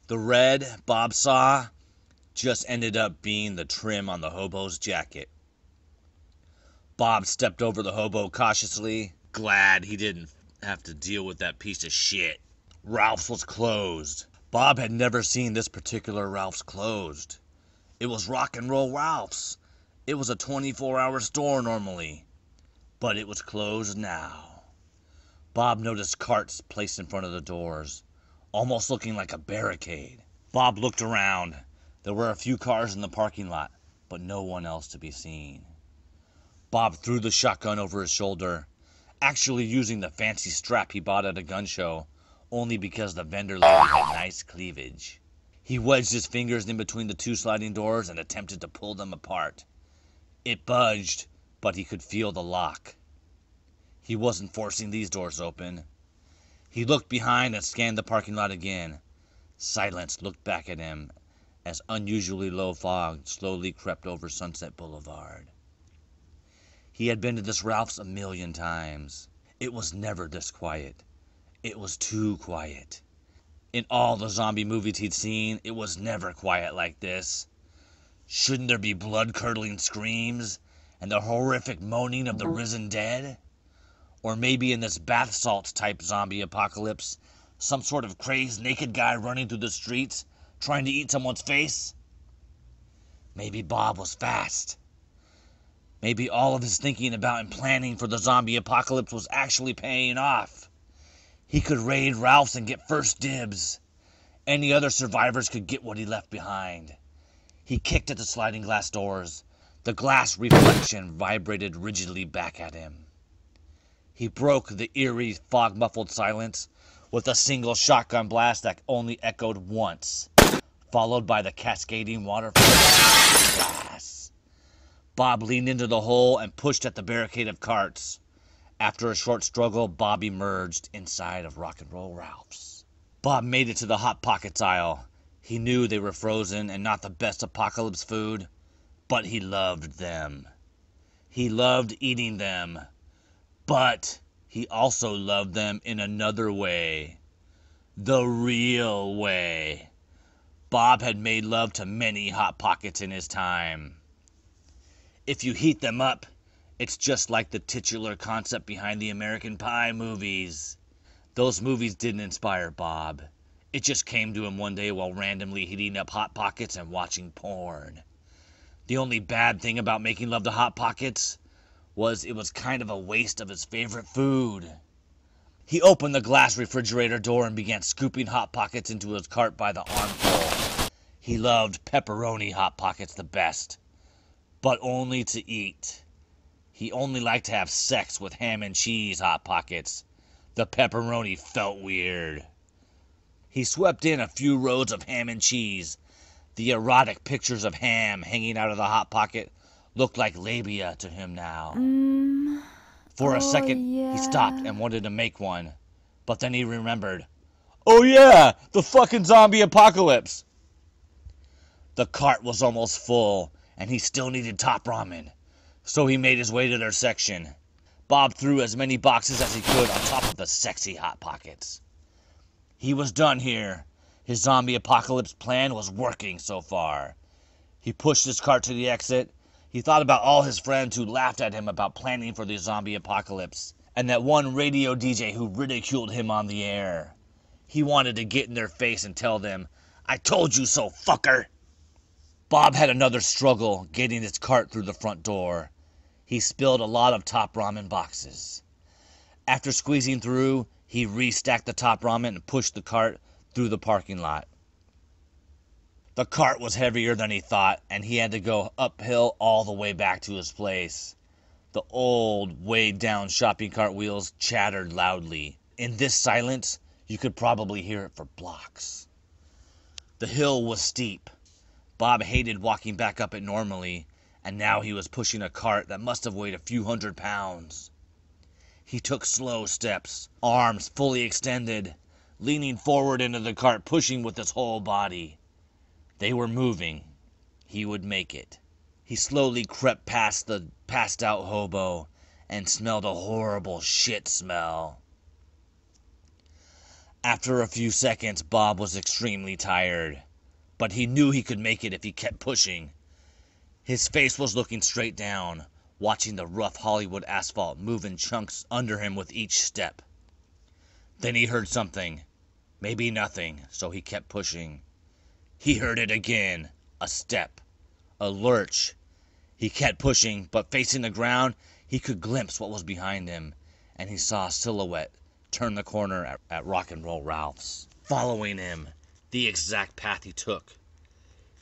The red Bob saw just ended up being the trim on the hobo's jacket. Bob stepped over the hobo cautiously, glad he didn't have to deal with that piece of shit. Ralph's was closed. Bob had never seen this particular Ralph's closed. It was Rock and Roll Ralph's. It was a 24-hour store normally, but it was closed now. Bob noticed carts placed in front of the doors, almost looking like a barricade. Bob looked around. There were a few cars in the parking lot, but no one else to be seen. Bob threw the shotgun over his shoulder, actually using the fancy strap he bought at a gun show, only because the vendor lady had nice cleavage. He wedged his fingers in between the two sliding doors and attempted to pull them apart. It budged, but he could feel the lock. He wasn't forcing these doors open. He looked behind and scanned the parking lot again. Silence looked back at him as unusually low fog slowly crept over Sunset Boulevard. He had been to this Ralph's a million times. It was never this quiet. It was too quiet. In all the zombie movies he'd seen, it was never quiet like this. Shouldn't there be blood-curdling screams and the horrific moaning of the risen dead? Or maybe in this bath salt type zombie apocalypse, some sort of crazed naked guy running through the streets trying to eat someone's face? Maybe Bob was fast. Maybe all of his thinking about and planning for the zombie apocalypse was actually paying off. He could raid Ralph's and get first dibs. Any other survivors could get what he left behind. He kicked at the sliding glass doors. The glass reflection vibrated rigidly back at him. He broke the eerie, fog-muffled silence with a single shotgun blast that only echoed once, followed by the cascading waterfall of glass. Bob leaned into the hole and pushed at the barricade of carts. After a short struggle, Bob emerged inside of Rock and Roll Ralph's. Bob made it to the Hot Pockets aisle. He knew they were frozen and not the best apocalypse food, but he loved them. He loved eating them, but he also loved them in another way. The real way. Bob had made love to many Hot Pockets in his time. If you heat them up, it's just like the titular concept behind the American Pie movies. Those movies didn't inspire Bob. It just came to him one day while randomly heating up Hot Pockets and watching porn. The only bad thing about making love to Hot Pockets was it was kind of a waste of his favorite food. He opened the glass refrigerator door and began scooping Hot Pockets into his cart by the armful. He loved pepperoni Hot Pockets the best, but only to eat. He only liked to have sex with ham and cheese Hot Pockets. The pepperoni felt weird. He swept in a few rows of ham and cheese. The erotic pictures of ham hanging out of the Hot Pocket looked like labia to him now. For a second, he stopped and wanted to make one. But then he remembered. Oh yeah, the fucking zombie apocalypse! The cart was almost full, and he still needed top ramen. So he made his way to their section. Bob threw as many boxes as he could on top of the sexy Hot Pockets. He was done here. His zombie apocalypse plan was working so far. He pushed his cart to the exit. He thought about all his friends who laughed at him about planning for the zombie apocalypse, and that one radio DJ who ridiculed him on the air. He wanted to get in their face and tell them, "I told you so, fucker!" Bob had another struggle getting his cart through the front door. He spilled a lot of top ramen boxes. After squeezing through, he restacked the top ramen and pushed the cart through the parking lot. The cart was heavier than he thought, and he had to go uphill all the way back to his place. The old, weighed-down shopping cart wheels chattered loudly. In this silence, you could probably hear it for blocks. The hill was steep. Bob hated walking back up it normally, and now he was pushing a cart that must have weighed a few 100 pounds. He took slow steps, arms fully extended, leaning forward into the cart, pushing with his whole body. They were moving. He would make it. He slowly crept past the passed-out hobo and smelled a horrible shit smell. After a few seconds, Bob was extremely tired, but he knew he could make it if he kept pushing. His face was looking straight down, watching the rough Hollywood asphalt move in chunks under him with each step. Then he heard something, maybe nothing, so he kept pushing. He heard it again, a step, a lurch. He kept pushing, but facing the ground, he could glimpse what was behind him, and he saw a silhouette turn the corner at Rock and Roll Ralph's, following him, the exact path he took.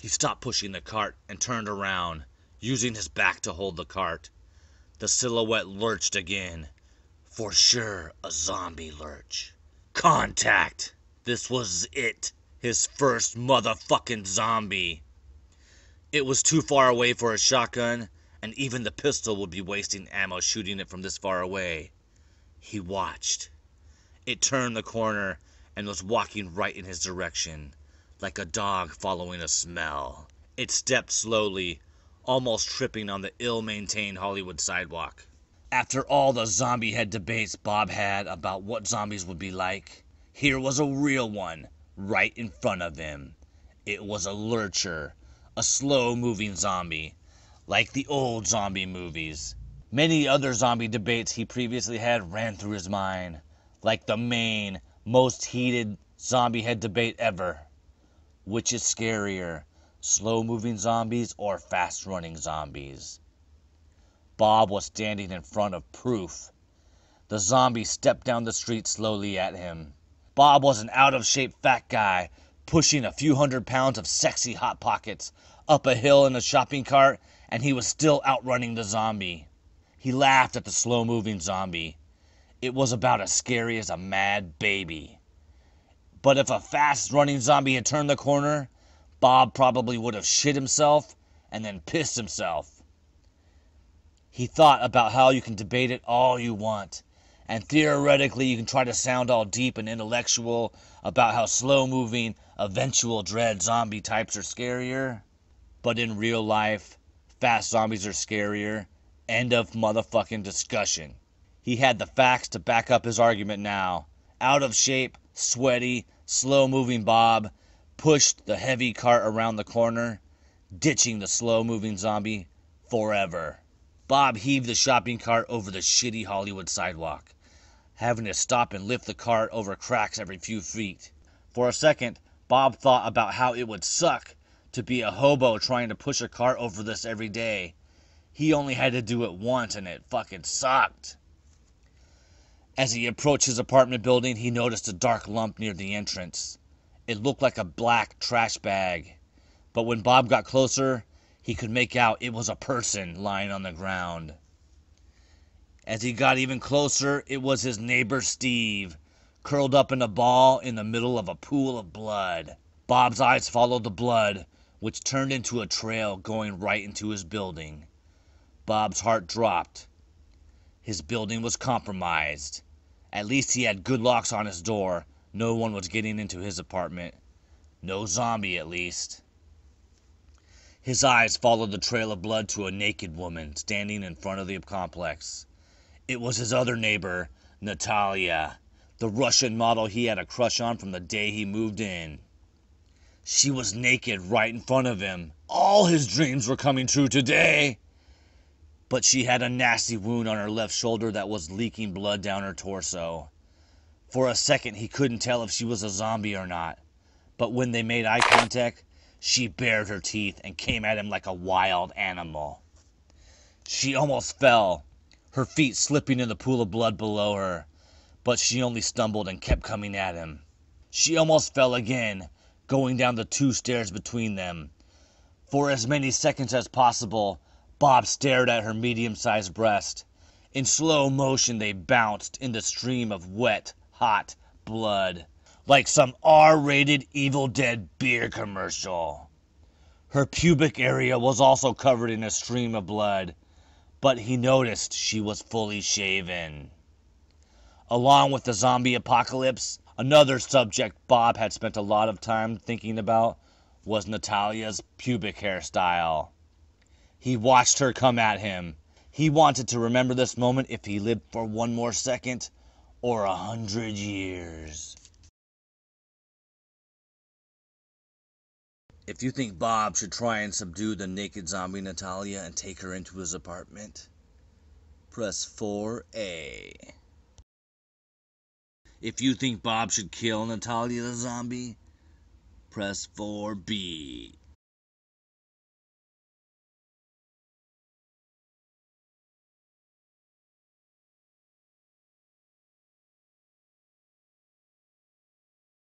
He stopped pushing the cart and turned around, using his back to hold the cart. The silhouette lurched again. For sure, a zombie lurch. Contact! This was it. His first motherfucking zombie. It was too far away for a shotgun, and even the pistol would be wasting ammo shooting it from this far away. He watched. It turned the corner and was walking right in his direction, like a dog following a smell. It stepped slowly, almost tripping on the ill-maintained Hollywood sidewalk. After all the zombie head debates Bob had about what zombies would be like, here was a real one, right in front of him. It was a lurcher, a slow-moving zombie, like the old zombie movies. Many other zombie debates he previously had ran through his mind, like the main, most heated zombie head debate ever. Which is scarier, slow-moving zombies or fast-running zombies? Bob was standing in front of proof. The zombie stepped down the street slowly at him. Bob was an out-of-shape fat guy, pushing a few 100 pounds of sexy Hot Pockets up a hill in a shopping cart, and he was still outrunning the zombie. He laughed at the slow-moving zombie. It was about as scary as a mad baby. But if a fast-running zombie had turned the corner, Bob probably would have shit himself and then pissed himself. He thought about how you can debate it all you want, and theoretically you can try to sound all deep and intellectual about how slow-moving, eventual dread zombie types are scarier. But in real life, fast zombies are scarier. End of motherfucking discussion. He had the facts to back up his argument now. Out of shape, sweaty, slow-moving Bob pushed the heavy cart around the corner, ditching the slow-moving zombie forever. Bob heaved the shopping cart over the shitty Hollywood sidewalk, having to stop and lift the cart over cracks every few feet. For a second, Bob thought about how it would suck to be a hobo trying to push a cart over this every day. He only had to do it once and it fucking sucked. As he approached his apartment building, he noticed a dark lump near the entrance. It looked like a black trash bag, but when Bob got closer, he could make out it was a person lying on the ground. As he got even closer, it was his neighbor Steve, curled up in a ball in the middle of a pool of blood. Bob's eyes followed the blood, which turned into a trail going right into his building. Bob's heart dropped. His building was compromised. At least he had good locks on his door. No one was getting into his apartment. No zombie, at least. His eyes followed the trail of blood to a naked woman standing in front of the complex. It was his other neighbor, Natalia, the Russian model he had a crush on from the day he moved in. She was naked right in front of him. All his dreams were coming true today. But she had a nasty wound on her left shoulder that was leaking blood down her torso. For a second, he couldn't tell if she was a zombie or not. But when they made eye contact, she bared her teeth and came at him like a wild animal. She almost fell, her feet slipping in the pool of blood below her, but she only stumbled and kept coming at him. She almost fell again, going down the 2 stairs between them. For as many seconds as possible, Bob stared at her medium-sized breast. In slow motion, they bounced in the stream of wet, hot blood, like some R-rated Evil Dead beer commercial. Her pubic area was also covered in a stream of blood, but he noticed she was fully shaven. Along with the zombie apocalypse, another subject Bob had spent a lot of time thinking about was Natalia's pubic hairstyle. He watched her come at him. He wanted to remember this moment if he lived for one more second or 100 years. If you think Bob should try and subdue the naked zombie Natalia and take her into his apartment, press 4A. If you think Bob should kill Natalia the zombie, press 4B.